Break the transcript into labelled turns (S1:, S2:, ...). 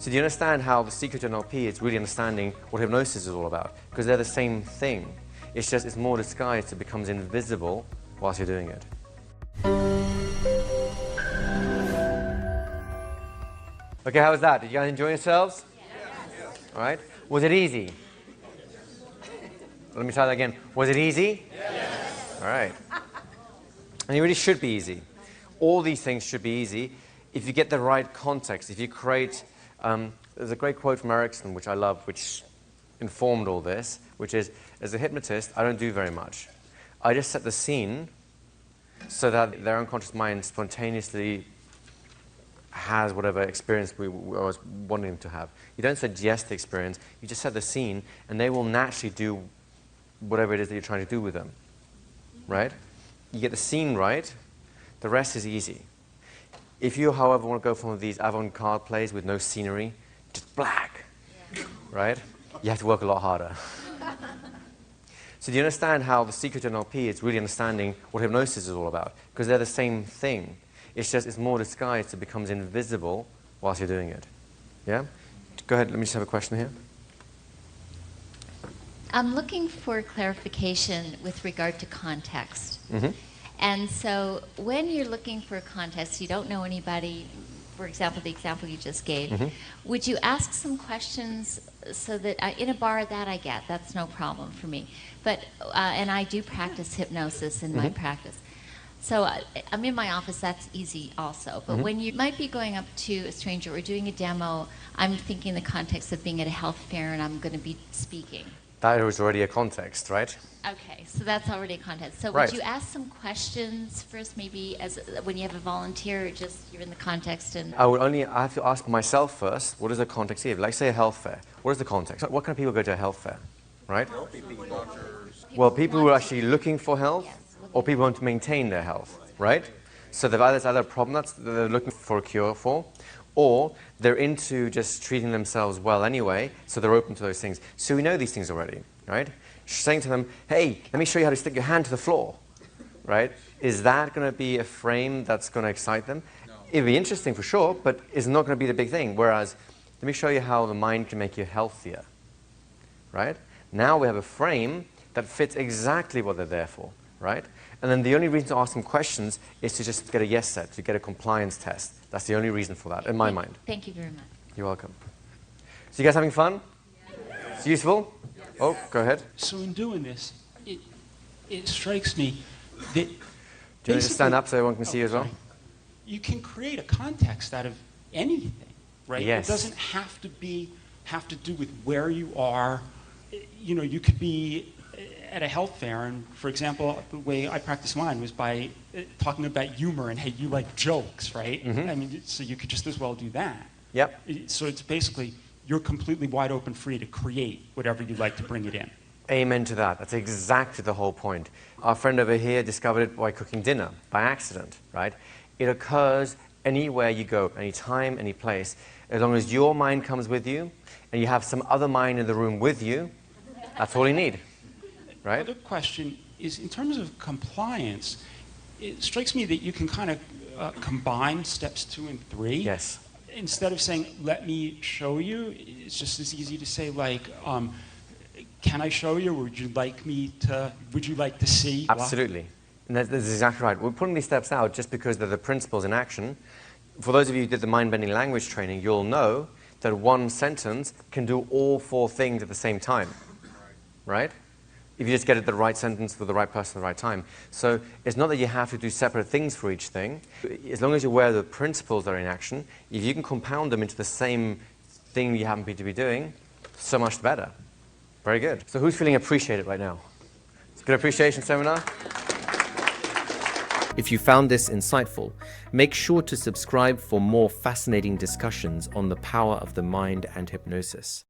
S1: So do you understand how the secret to NLP is really understanding what hypnosis is all about? Because they're the same thing. It's just it's more disguised, so it becomes invisible whilst you're doing it. Okay, how was that? Did you guys enjoy yourselves? Yes. All right. Was it easy? Let me try that again. Was it easy? Yes. All right. And it really should be easy. All these things should be easy if you get the right context, if you create... there's a great quote from Erickson, which I love, which informed all this, which is, as a hypnotist, I don't do very much. I just set the scene so that their unconscious mind spontaneously has whatever experience I was wanting them to have. You don't suggest the experience, you just set the scene, and they will naturally do whatever it is that you're trying to do with them, right? You get the scene right, the rest is easy. If you, however, want to go for one of these avant-garde plays with no scenery, just black, right? You have to work a lot harder. So do you understand how the secret to NLP is really understanding what hypnosis is all about? Because they're the same thing. It's just it's more disguised, so it becomes invisible whilst you're doing it. Yeah? Go ahead, let me just have a question here.
S2: I'm looking for clarification with regard to context.
S1: Mm-hmm.
S2: And so when you're looking for context, you don't know anybody, for example, the example you just gave,
S1: Mm-hmm.
S2: would you ask some questions so that, in a bar, that I get, that's no problem for me. But, and I do practice hypnosis in my practice. So I'm in my office, that's easy also. But when you might be going up to a stranger or doing a demo, I'm thinking the context of being at a health fair and I'm going to be speaking.
S1: That was already a context, right?
S2: Okay, so that's already a context. So
S1: Right.
S2: would you ask some questions first, maybe as when you have a volunteer, or just you're in the context and...
S1: I have to ask myself first, what is the context here? Like say a health fair. What is the context? What kind of people go to a health fair, right? Well, people who are actually looking for health, or people who want to maintain their health, right? So they've either a problem that they're looking for a cure for, or they're into just treating themselves well anyway, so they're open to those things. So we know these things already, right? Saying to them, hey, let me show you how to stick your hand to the floor, right? Is that going to be a frame that's going to excite them? No. It'd be interesting for sure, but it's not going to be the big thing. Whereas, let me show you how the mind can make you healthier, right? Now we have a frame that fits exactly what they're there for, right? And then the only reason to ask them questions is to just get a yes set, to get a compliance test. That's the only reason for that, in my mind.
S2: Thank you very much.
S1: You're welcome. So you guys having fun? Yes. It's useful? Yes. Oh, go ahead.
S3: So in doing this, it strikes me that...
S1: Do you want to just stand up so everyone can see you as well?
S3: You can create a context out of anything, right?
S1: Yes.
S3: It doesn't have to do with where you are. You know, you could be at a health fair, and for example, the way I practice mine was by talking about humor and, hey, you like jokes, right?
S1: Mm-hmm.
S3: I mean, so you could just as well do that.
S1: Yep.
S3: So it's basically, you're completely wide open free to create whatever you'd like to bring it in.
S1: Amen to that. That's exactly the whole point. Our friend over here discovered it by cooking dinner, by accident, right? It occurs anywhere you go, any time, any place. As long as your mind comes with you, and you have some other mind in the room with you, that's all you need. Right?
S3: Another question is, in terms of compliance, it strikes me that you can kind of combine steps 2 and 3.
S1: Yes.
S3: Instead of saying, let me show you, it's just as easy to say, like, can I show you, or would you like to see?
S1: Absolutely. And that's exactly right. We're putting these steps out just because they're the principles in action. For those of you who did the mind-bending language training, you'll know that one sentence can do all 4 things at the same time. Right? If you just get it the right sentence for the right person at the right time. So it's not that you have to do separate things for each thing. As long as you're aware of the principles that are in action, if you can compound them into the same thing you happen to be doing, so much better. Very good. So who's feeling appreciated right now? It's a good appreciation seminar. If you found this insightful, make sure to subscribe for more fascinating discussions on the power of the mind and hypnosis.